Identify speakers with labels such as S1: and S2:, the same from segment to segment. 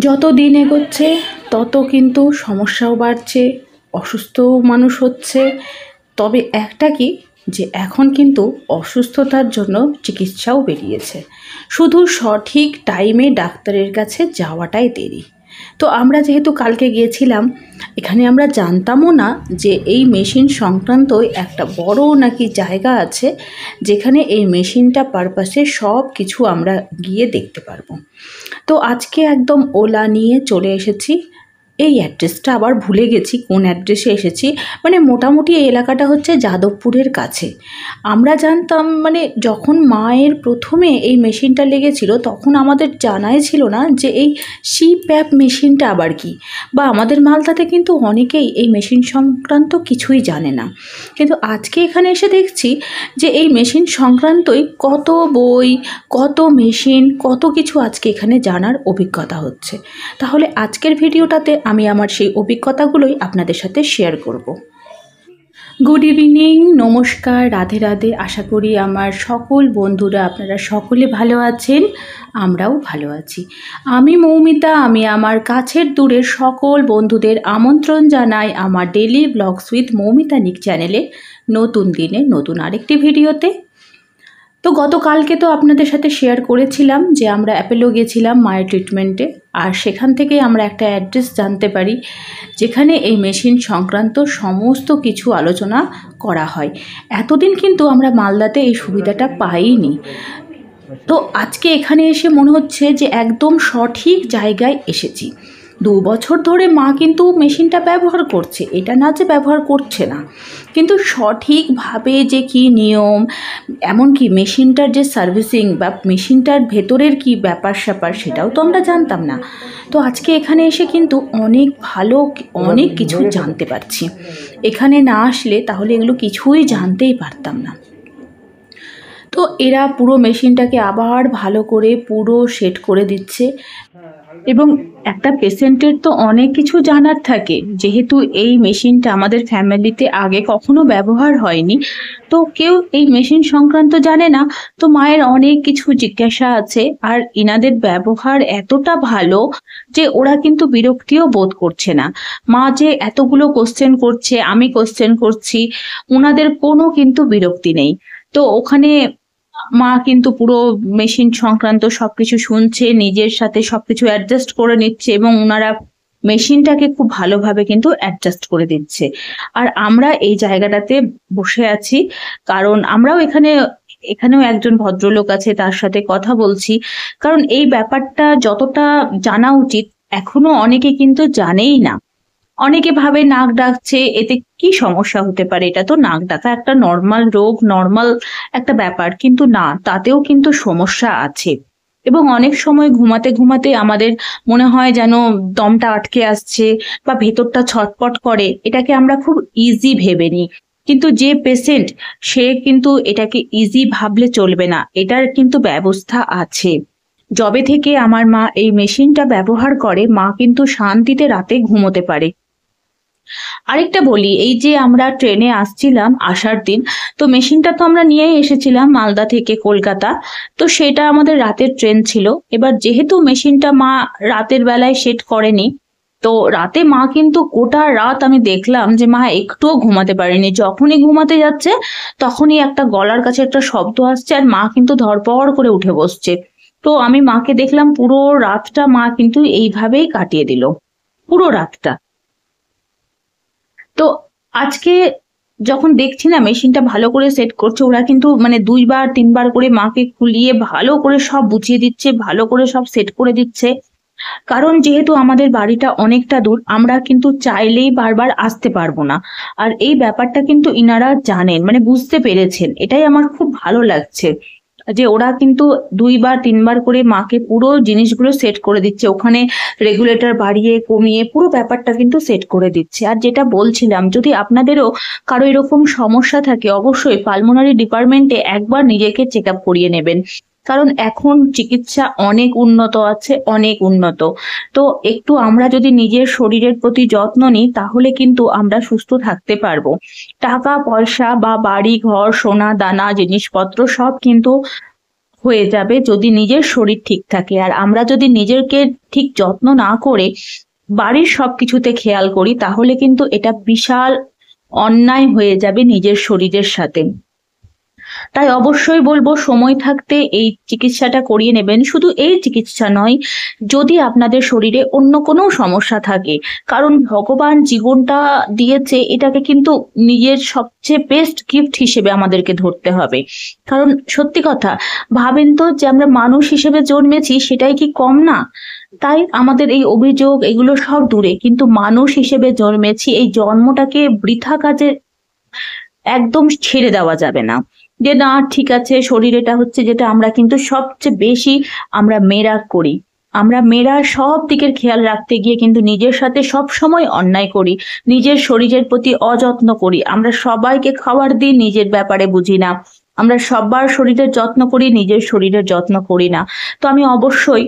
S1: যত দিন এগোচ্ছে তত কিন্তু সমস্যাও বাড়ছে, অসুস্থও মানুষ হচ্ছে। তবে একটা কি, যে এখন কিন্তু অসুস্থতার জন্য চিকিৎসাও বেরিয়েছে, শুধু সঠিক টাইমে ডাক্তারের কাছে যাওয়াটাই দেরি। তো আমরা যেহেতু কালকে গিয়েছিলাম, এখানে আমরা জানতামও না যে এই মেশিন সংক্রান্ত একটা বড় নাকি জায়গা আছে, যেখানে এই মেশিনটা পারপাসে সব কিছু আমরা গিয়ে দেখতে পারবো। তো আজকে একদম ওলা নিয়ে চলে এসেছি। এই অ্যাড্রেসটা আবার ভুলে গেছি কোন অ্যাড্রেসে এসেছি, মানে মোটামুটি এই এলাকাটা হচ্ছে যাদবপুরের কাছে। আমরা জানতাম, মানে যখন মায়ের প্রথমে এই মেশিনটা লেগেছিল তখন আমাদের জানাই ছিল না যে এই সিপ্যাপ মেশিনটা আবার কি, বা আমাদের মালদাতে কিন্তু অনেকেই এই মেশিন সংক্রান্ত কিছুই জানে না। কিন্তু আজকে এখানে এসে দেখছি যে এই মেশিন সংক্রান্তই কত বই, কত মেশিন, কত কিছু আজকে এখানে জানার অভিজ্ঞতা হচ্ছে। তাহলে আজকের ভিডিওটাতে আমি আমার সেই অভিজ্ঞতাগুলোই আপনাদের সাথে শেয়ার করব। গুড ইভিনিং, নমস্কার, রাধে রাধে। আশা করি আমার সকল বন্ধুরা আপনারা সকলে ভালো আছেন, আমরাও ভালো আছি। আমি মৌমিতা, আমি আমার কাছের দূরের সকল বন্ধুদের আমন্ত্রণ জানাই আমার ডেইলি ব্লগস উইথ মৌমিতা নিক চ্যানেলে নতুন দিনে নতুন আরেকটি ভিডিওতে। তো গতকালকে তো আপনাদের সাথে শেয়ার করেছিলাম যে আমরা অ্যাপেলো গেছিলাম মায়ের ট্রিটমেন্টে, আর সেখান থেকে আমরা একটা অ্যাড্রেস জানতে পারি যেখানে এই মেশিন সংক্রান্ত সমস্ত কিছু আলোচনা করা হয়। এতদিন কিন্তু আমরা মালদাতে এই সুবিধাটা পাইনি। তো আজকে এখানে এসে মনে হচ্ছে যে একদম সঠিক জায়গায় এসেছি। 2 বছর ধরে মা কিন্তু মেশিনটা ব্যবহার করছে, এটা না যে ব্যবহার করছে না, কিন্তু সঠিকভাবে যে কি নিয়ম, এমনকি মেশিনটার যে সার্ভিসিং বা মেশিনটার ভেতরের কি ব্যাপার স্যাপার সেটাও তো আমরা জানতাম না। তো আজকে এখানে এসে কিন্তু অনেক কিছু জানতে পারছি। এখানে না আসলে তাহলে এগুলো কিছুই জানতেই পারতাম না। তো এরা পুরো মেশিনটাকে আবার ভালো করে পুরো সেট করে দিচ্ছে। এবং একটা পেশেন্টের তো অনেক কিছু জানার থাকে, যেহেতু এই মেশিনটা আমাদের ফ্যামিলিতে আগে কখনো ব্যবহার হয়নি, তো কেউ এই মেশিন সংক্রান্ত জানে না। তো মায়ের অনেক কিছু জিজ্ঞাসা আছে, আর ইনাদের ব্যবহার এতটা ভালো যে ওরা কিন্তু বিরক্তিও বোধ করছে না। মা যে এতগুলো কোশ্চেন করছে, আমি কোশ্চেন করছি, ওনাদের কোনো কিন্তু বিরক্তি নেই। তো ওখানে মা কিন্তু পুরো মেশিন সংক্রান্ত সবকিছু শুনছে, নিজের সাথে সবকিছু অ্যাডজাস্ট করে নিচ্ছে, এবং ওনারা মেশিনটাকে খুব ভালোভাবে কিন্তু অ্যাডজাস্ট করে দিচ্ছে। আর আমরা এই জায়গাটাতে বসে আছি কারণ আমরাও এখানেও একজন ভদ্রলোক আছে, তার সাথে কথা বলছি। কারণ এই ব্যাপারটা যতটা জানা উচিত এখনো অনেকে কিন্তু জানেই না। অনেকে ভাবে নাক ডাকছে, এতে কি সমস্যা হতে পারে, এটা তো নাক ডাকা একটা নর্মাল রোগ, নর্মাল একটা ব্যাপার, কিন্তু না, তাতেও কিন্তু সমস্যা আছে। এবং অনেক সময় ঘুমাতে ঘুমাতে আমাদের মনে হয় যেন দমটা আটকে আসছে বা ভেতরটা ছটপট করে, এটাকে আমরা খুব ইজি ভেবে নিই। কিন্তু যে পেশেন্ট, সে কিন্তু এটাকে ইজি ভাবলে চলবে না, এটার কিন্তু ব্যবস্থা আছে। যবে থেকে আমার মা এই মেশিনটা ব্যবহার করে, মা কিন্তু শান্তিতে রাতে ঘুমোতে পারে। আরেকটা বলি, এই যে আমরা ট্রেনে আসছিলাম আসার দিন, তো মেশিনটা তো আমরা নিয়েই এসেছিলাম মালদা থেকে কলকাতা। তো সেটা আমাদের রাতের ট্রেন ছিল। এবার যেহেতু মেশিনটা মা রাতের বেলায় সেট করেনি, তো রাতে মা কিন্তু গোটা রাত আমি দেখলাম যে মা একটুও ঘুমাতে পারেনি। যখনই ঘুমাতে যাচ্ছে তখনই একটা গলার কাছে একটা শব্দ আসছে, আর মা কিন্তু ধড়পড় করে উঠে বসছে। তো আমি মাকে দেখলাম পুরো রাতটা মা কিন্তু এইভাবেই কাটিয়ে দিল, পুরো রাতটা। তো আজকে যখন দেখছি না মেশিনটা ভালো করে সেট করছে, ওরা কিন্তু মানে 2-3 বার করে মাকে খুলিয়ে ভালো করে সব বুঝিয়ে দিচ্ছে, ভালো করে সব সেট করে দিচ্ছে। কারণ যেহেতু আমাদের বাড়িটা অনেকটা দূর, আমরা কিন্তু চাইলেই বারবার আসতে পারবো না। আর এই ব্যাপারটা কিন্তু ইনারা জানেন, মানে বুঝতে পেরেছেন। এটাই আমার খুব ভালো লাগছে যে ওরা কিন্তু 2-3 বার করে মাকে পুরো জিনিসগুলো সেট করে দিচ্ছে, ওখানে রেগুলেটর বাড়িয়ে কমিয়ে পুরো ব্যাপারটা কিন্তু সেট করে দিচ্ছে। আর যেটা বলছিলাম, যদি আপনাদেরও কারো এরকম সমস্যা থাকে, অবশ্যই পালমোনারি ডিপার্টমেন্টে একবার নিজেকে চেক আপ করিয়ে নেবেন। কারণ এখন চিকিৎসা অনেক উন্নত আছে, অনেক উন্নত। তো একটু আমরা যদি নিজের শরীরের প্রতি যত্ন নিই, তাহলে কিন্তু আমরা সুস্থ থাকতে পারবো। টাকা পয়সা বা বাড়ি ঘর, সোনা দানা, জিনিসপত্র সব কিন্তু হয়ে যাবে যদি নিজের শরীর ঠিক থাকে। আর আমরা যদি নিজেকে ঠিক যত্ন না করে বাড়ির সবকিছুতে খেয়াল করি, তাহলে কিন্তু এটা বিশাল অন্যায় হয়ে যাবে নিজের শরীরের সাথে। তাই অবশ্যই বলবো সময় থাকতে এই চিকিৎসাটা করিয়ে নেবেন। শুধু এই চিকিৎসা নয়, যদি আপনাদের শরীরে অন্য কোনো সমস্যা থাকে, কারণ ভগবান জীবনটা দিয়েছে, এটাকে কিন্তু নিজের সবচেয়ে বেস্ট গিফট হিসেবে আমাদেরকে ধরতে হবে। কারণ সত্যি কথা, ভাবেন তো যে আমরা মানুষ হিসেবে জন্মেছি, সেটাই কি কম না? তাই আমাদের এই অভিযোগ এগুলো সব দূরে, কিন্তু মানুষ হিসেবে জন্মেছি, এই জন্মটাকে বৃথা কাজে একদম ছেড়ে দেওয়া যাবে না। যে না ঠিক আছে, শরীর এটা হচ্ছে, যেটা আমরা কিন্তু সবচেয়ে বেশি আমরা মেয়েরা করি। আমরা মেয়েরা সব দিকের খেয়াল রাখতে গিয়ে কিন্তু নিজের সাথে সব সময় অন্যায় করি, নিজের শরীরের প্রতি অযত্ন করি। আমরা সবাইকে খাবার দিই, নিজের ব্যাপারে বুঝি না। আমরা সবার শরীরের যত্ন করি, নিজের শরীরের যত্ন করি না। তো আমি অবশ্যই,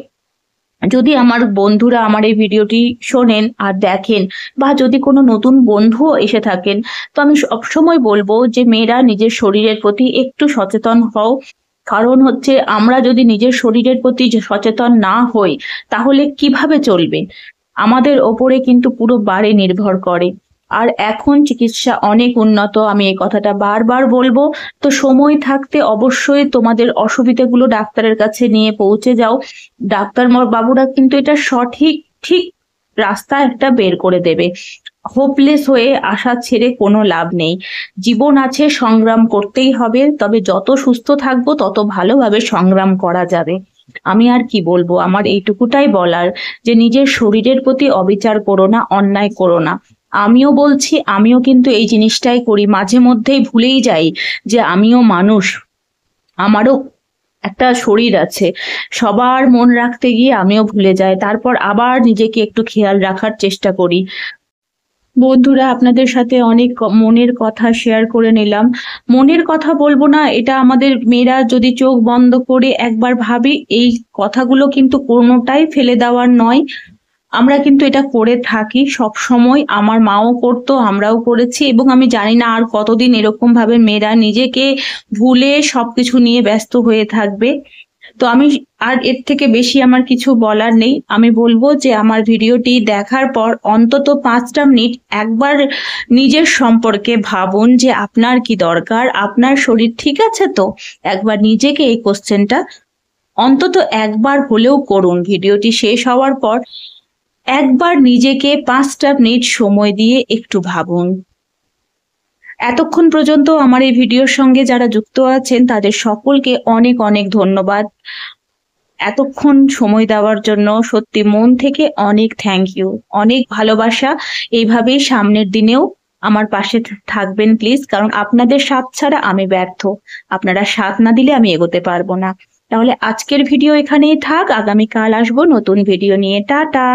S1: যদি আমার বন্ধুরা আমার এই ভিডিওটি শোনেন আর দেখেন, বা যদি কোনো নতুন বন্ধুও এসে থাকেন, তো আমি সবসময় বলবো যে মেয়েরা নিজের শরীরের প্রতি একটু সচেতন হও। কারণ হচ্ছে, আমরা যদি নিজের শরীরের প্রতি সচেতন না হই, তাহলে কিভাবে চলবে? আমাদের ওপরে কিন্তু পুরো বাড়ি নির্ভর করে। আর এখন চিকিৎসা অনেক উন্নত, আমি এই কথাটা বারবার বলবো। তো সময় থাকতে অবশ্যই তোমাদের অসুবিধাগুলো ডাক্তারের কাছে নিয়ে পৌঁছে যাও। ডাক্তার বাবুরা কিন্তু এটা সঠিক ঠিক রাস্তা একটা বের করে দেবে। হোপলেস হয়ে আশা ছেড়ে কোনো লাভ নেই। জীবন আছে, সংগ্রাম করতেই হবে। তবে যত সুস্থ থাকবো তত ভালোভাবে সংগ্রাম করা যাবে। আমি আর কি বলবো, আমার এইটুকুটাই বলার যে নিজের শরীরের প্রতি অবিচার করো না, অন্যায় করো না। আমিও বলছি, আমিও কিন্তু এই জিনিসটাই করি, মাঝে মধ্যেই ভুলেই যাই যে আমিও মানুষ, আমারও একটা শরীর আছে। সবার মন রাখতে গিয়ে আমিও ভুলে যাই, তারপর আবার নিজেকে একটু খেয়াল রাখার চেষ্টা করি। বন্ধুরা, আপনাদের সাথে অনেক মনের কথা শেয়ার করে নিলাম। মনের কথা বলবো না, এটা আমাদের মেয়েরা যদি চোখ বন্ধ করে একবার ভাবি, এই কথাগুলো কিন্তু কোনোটাই ফেলে দেওয়ার নয়। আমরা কিন্তু এটা করে থাকি সব সময়। আমার মাও করতো, আমরাও করেছি, এবং আমি জানি না আর কতদিন এরকম ভাবে মেয়েরা নিজেকে ভুলে সবকিছু নিয়ে ব্যস্ত হয়ে থাকবে। তো আমি আর এর থেকে বেশি আমার কিছু বলার নেই। আমি বলবো যে আমার ভিডিওটি দেখার পর অন্তত 5টা মিনিট একবার নিজের সম্পর্কে ভাবুন যে আপনার কি দরকার, আপনার শরীর ঠিক আছে তো? একবার নিজেকে এই কোশ্চেনটা অন্তত একবার হলেও করুন। ভিডিওটি শেষ হওয়ার পর একবার নিজেকে 5টা মিনিট সময় দিয়ে একটু ভাবুন। এতক্ষণ পর্যন্ত আমার এই ভিডিওর সঙ্গে যারা যুক্ত আছেন, তাদের সকলকে অনেক অনেক ধন্যবাদ। এতক্ষণ সময় দেওয়ার জন্য সত্যি মন থেকে অনেক থ্যাংক ইউ, অনেক ভালোবাসা। এইভাবেই সামনের দিনেও আমার পাশে থাকবেন প্লিজ, কারণ আপনাদের সাথ ছাড়া আমি ব্যর্থ। আপনারা সাথ না দিলে আমি এগোতে পারবো না। তাহলে আজকের ভিডিও এখানেই থাক, আগামীকাল আসবো নতুন ভিডিও নিয়ে। টাটা।